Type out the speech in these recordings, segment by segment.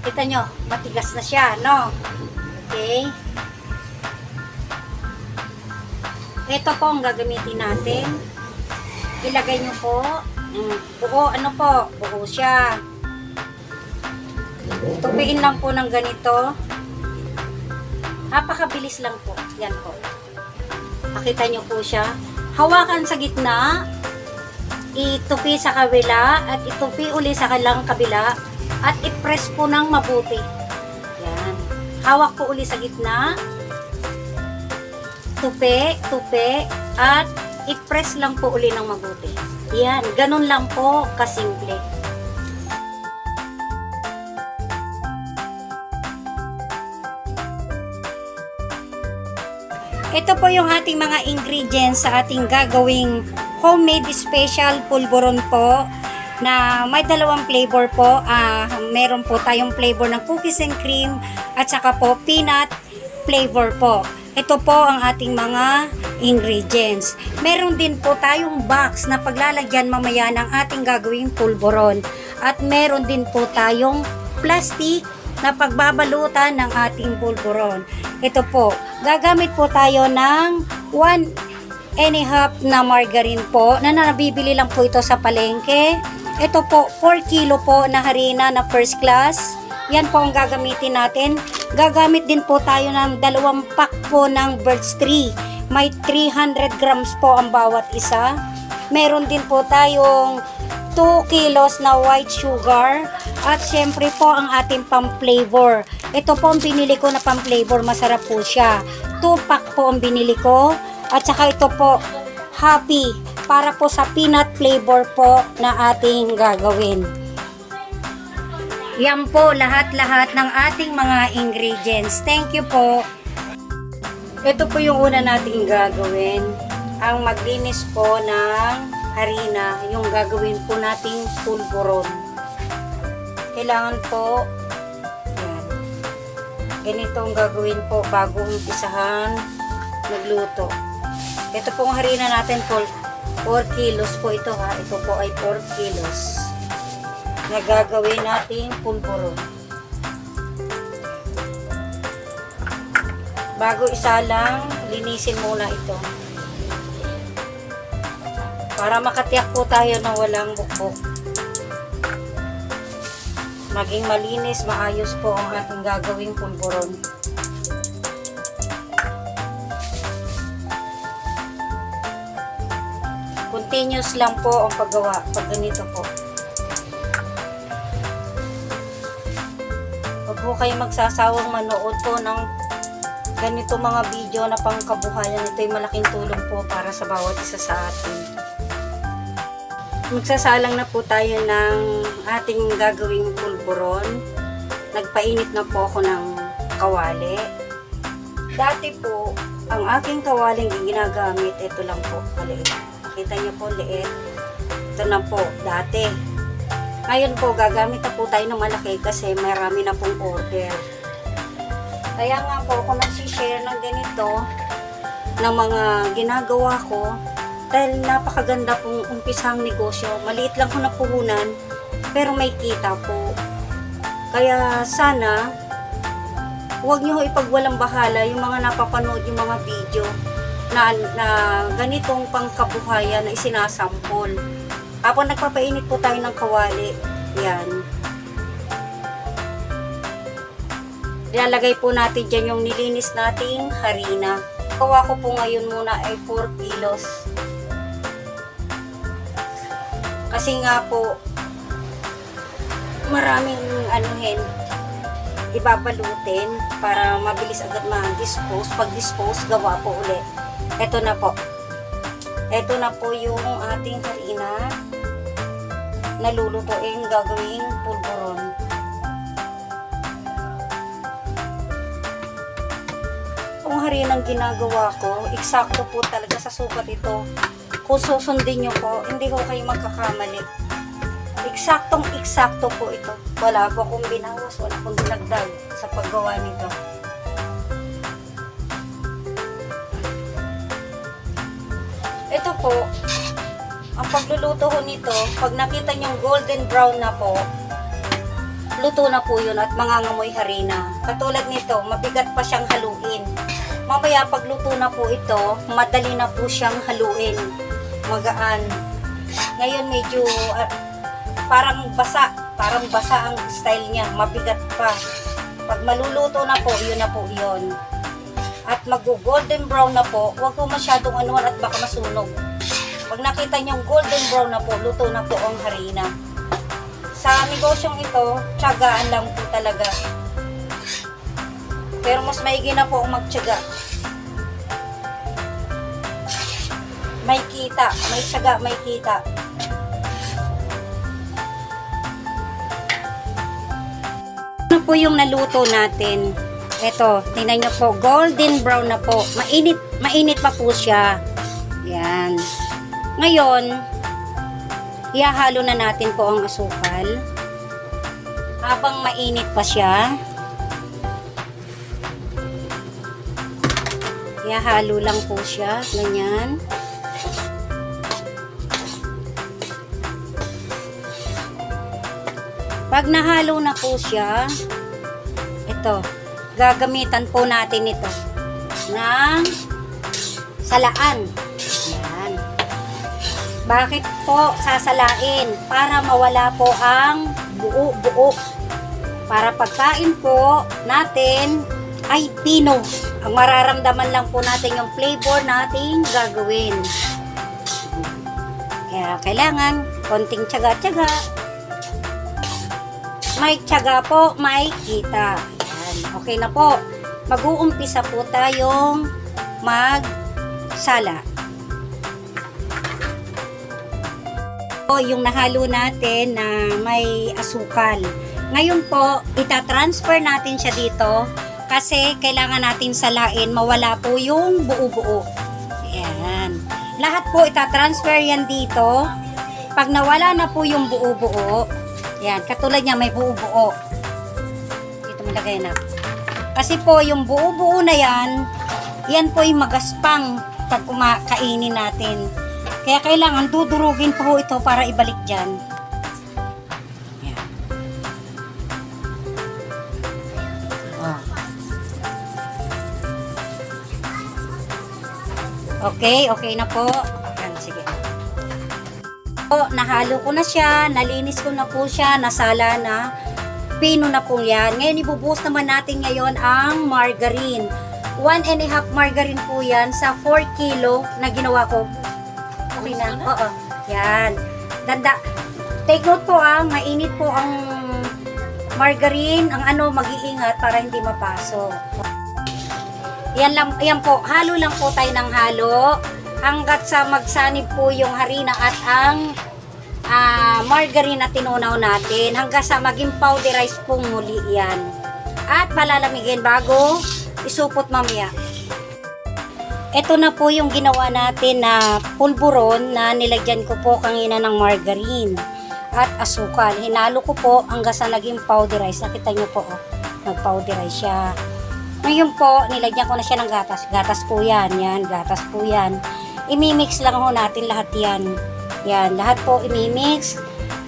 Kita nyo, matigas na siya, no? Okay. Ito po ang gagamitin natin. Ilagay nyo po. Buo, ano po? Buo siya. Tupiin lang po ng ganito. Napakabilis lang po. Yan po. Nakita nyo po siya. Hawakan sa gitna. Itupi sa kabila. At itupi uli sa kalang kabila. At i-press po ng mabuti. Yan. Hawak po uli sa gitna. Tupi. At i-press lang po uli ng mabuti. Yan. Ganun lang po kasimple. Ito po yung ating mga ingredients sa ating gagawing homemade special pulburon po na may dalawang flavor po. Meron po tayong flavor ng cookies and cream at saka po peanut flavor po. Ito po ang ating mga ingredients. Meron din po tayong box na paglalagyan mamaya ng ating gagawing pulburon. At meron din po tayong plastic na pagbabalutan ng ating pulburon. Ito po, gagamit po tayo ng 1.5 na margarine po na nabibili lang po ito sa palengke. Ito po, 4 kilo po na harina na first class. Yan po ang gagamitin natin. Gagamit din po tayo ng 2 pack po ng Birds 3. May 300 grams po ang bawat isa. Meron din po tayong 2 kilos na white sugar. At syempre po ang ating pang-flavor. Ito po ang binili ko na pang-flavor. Masarap po siya. 2 pack po ang binili ko. At saka ito po, happy. Para po sa peanut flavor po na ating gagawin. Yan po lahat-lahat ng ating mga ingredients. Thank you po. Ito po yung una nating gagawin. Ang maglinis po ng harina. Yung gagawin po nating pulburon. Kailangan po yan. Ganito ang gagawin po bago umpisahan magluto. Ito pong harina natin po 4 kilos po ito ha. Ito po ay 4 kilos na gagawin nating pulburon. Bago isa lang, linisin muna ito. Para makatiyak po tayo na walang bukbok. Maging malinis, maayos po ang ating gagawing pulburon. Continuous lang po ang paggawa pag ganito po. Huwag po kayo magsasawang manood po ng ganito mga video na pangkabuhayan. Ito ay malaking tulong po para sa bawat isa sa atin. Magsasalang na po tayo ng ating gagawing pulburon. Nagpainit na po ako ng kawali. Dati po, ang aking kawaling ginagamit, ito lang po, maliit. Nakita niyo po, liit. Ito na po, dati. Ngayon po, gagamit na po tayo ng malaki kasi marami na pong order. Kaya nga po, ako nagsishare ng ganito, ng mga ginagawa ko, dahil napakaganda pong umpisang negosyo. Maliit lang ko na puhunan, pero may kita po. Kaya sana, huwag nyo ipagwalang bahala yung mga napapanood yung mga video na ganitong pangkabuhayan na isinasampol. Habang nagpapainit po tayo ng kawali, yan. Ilalagay po natin dyan yung nilinis nating harina. Gawa ko po ngayon muna ay 4 kilos. Kasi nga po, maraming ibabalutin para mabilis agad ma-dispose. Pag-dispose, gawa po ulit. Ito na po. Ito na po yung ating harina na lulutuin gagawing pulburon. Kung harinang ginagawa ko, eksakto po talaga sa sukat ito. Kung susundin nyo po, hindi ko kayo magkakamali. Eksaktong-eksakto po ito. Wala po akong binawas, wala akong dinagdag sa paggawa nito. Ito po, ang pagluluto ko nito, pag nakita nyo golden brown na po, luto na po yun at mangangamoy harina. Katulad nito, mabigat pa siyang haluin. Mamaya pag luto na po ito, madali na po siyang haluin. Magaan. Ngayon medyo parang basa ang style niya, mabigat pa. Pag maluluto na po, yun na po yun. At mag-golden brown na po, huwag po masyadong anuan at baka masunog. Pag nakita niyong golden brown na po, luto na po ang harina. Sa negosyong ito, tiyagaan lang po talaga. Pero mas maigi na po ang magtiyaga. May kita, may tiyaga, may kita. Ano po yung naluto natin? Ito, tingnan nyo po, golden brown na po. Mainit pa po siya. Yan. Ngayon, ihahalo na natin po ang asukal. Habang mainit pa siya, ihahalo lang po siya. Ganyan. Pag nahalo na po siya, ito, gagamitan po natin ito ng salaan. Yan. Bakit po sasalain? Para mawala po ang buo-buo. Para pagkain po natin ay pino. Ang mararamdaman lang po natin yung flavor nating gagawin. Kaya kailangan konting tiyaga-tiyaga. May tiyaga po, may kita. Yan. Okay na po. Mag-uumpisa po tayong magsala. O, yung nahalo natin na may asukal. Ngayon po, itatransfer natin siya dito kasi kailangan natin salain, mawala po yung buo-buo. Yan. Lahat po itatransfer yan dito. Pag nawala na po yung buo-buo, yan, katulad niya may buo-buo. Dito mo lagay na. Kasi po yung buo-buo na yan po yung magaspang pag kumakainin natin. Kaya kailangan dudurugin po ito para ibalik dyan. Yan. Oh. Okay na po. Yan, sige. Nahalo ko na siya, nalinis ko na po siya, nasala na, pino na po yan. Ngayon, ibubuhos naman natin ngayon ang margarine. 1.5 margarine po yan sa 4 kilo na ginawa ko. Okay na? Oo. Yan. Take note po mainit po ang margarine, ang mag-iingat para hindi mapasok. Yan po, halo lang po tayo ng halo. Hanggat sa magsanib po yung harina at ang margarine na tinunaw natin. Hanggang sa maging powderize pong muli yan. At palalamigin bago isupot mamaya. Ito na po yung ginawa natin na pulburon na nilagyan ko po kanina ng margarine at asukal. Hinalo ko po hanggang sa naging powderize. Nakita nyo po, nag-powderize siya. Ngayon po, nilagyan ko na siya ng gatas. Gatas po yan. Yan, gatas po yan. Imimix lang ho natin lahat yan. Yan, lahat po imimix.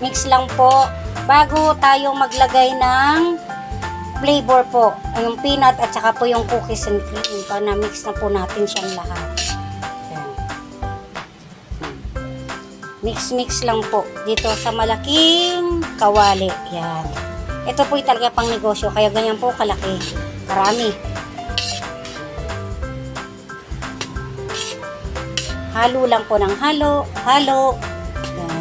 Mix lang po. Bago tayo maglagay ng flavor po. Yung peanut at saka po yung cookies and cream. Para na-mix na po natin siyang lahat. Yan. Mix lang po. Dito sa malaking kawali. Yan. Ito po talaga pang negosyo. Kaya ganyan po kalaki. Karami. Halo lang po ng halo. Yan.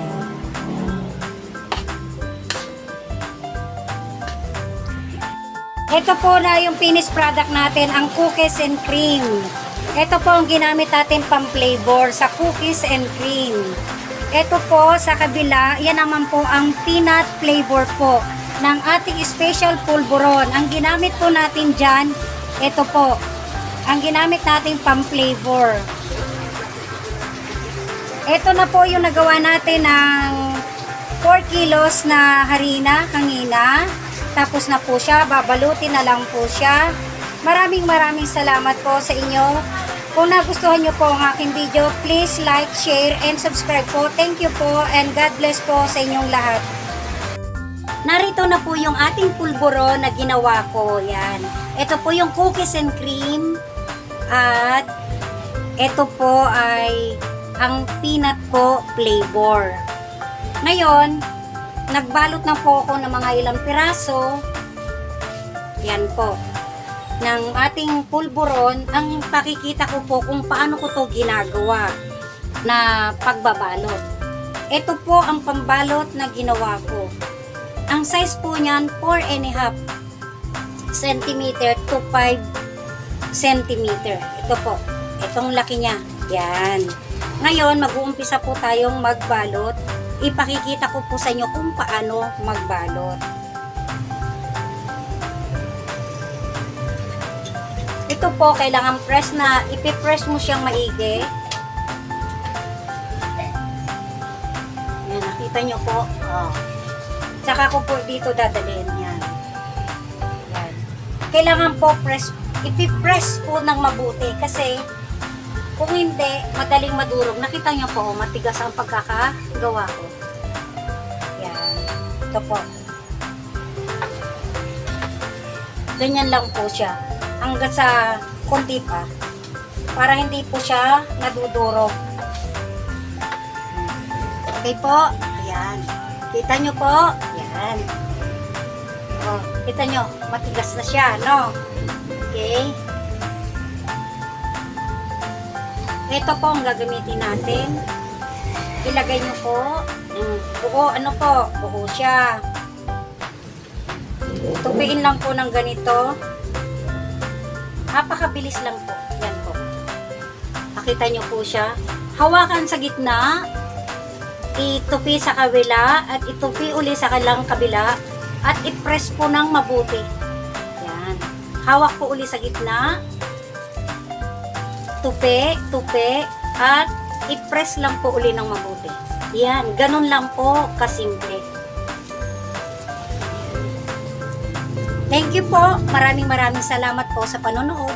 Ito po na yung finished product natin, ang cookies and cream. Ito po ang ginamit natin pang flavor sa cookies and cream. Ito po sa kabila, yan naman po ang peanut flavor po ng ating special pulburon. Ang ginamit po natin dyan, ito po, ang ginamit natin pang flavor. Ito na po yung nagawa natin ng 4 kilos na harina kanina. Tapos na po siya, babalutin na lang po siya. Maraming salamat po sa inyo. Kung nagustuhan nyo po ang aking video, please like, share, and subscribe po. Thank you po and God bless po sa inyong lahat. Narito na po yung ating pulburo na ginawa ko. Yan. Ito po yung cookies and cream. At ito po ay ang peanut po flavor. Ngayon, nagbalot na po ako ng mga ilang piraso. Yan po. Ng ating pulburon, ang pakikita ko po kung paano ko to ginagawa na pagbabalot. Ito po ang pambalot na ginawa ko. Ang size po niyan, 4.5 cm to 5 cm. Ito po. Itong laki niya. Yan. Ngayon, mag-uumpisa po tayong magbalot. Ipakikita ko po sa inyo kung paano magbalot. Ito po, kailangan press na, ipipress mo siyang maigi. Yan, nakita nyo po. Oh. Tsaka ko po dito dadalhin. Yan. Yan. Kailangan po ipipress po ng mabuti kasi kung hindi, madaling madurog. Nakita nyo po, matigas ang pagkakagawa ko. Yan. Ito po. Ganyan lang po siya. Hanggang sa konti pa. Para hindi po siya nadudurog. Okay po. Ayan. Kita nyo po. Ayan. O, kita nyo. Matigas na siya, no? Okay. Ito po ang gagamitin natin. Ilagay nyo po. Buo, ano po? Buo siya. Tupiin lang po ng ganito. Napakabilis lang po. Yan po. Makita nyo po siya. Hawakan sa gitna. Itupi sa kabila. At itupi uli sa kalang kabila. At i-press po ng mabuti. Yan. Hawak po uli sa gitna. Tupi. At i-press lang po uli ng mabuti. Yan. Ganun lang po kasimple. Thank you po. Maraming salamat po sa panonood.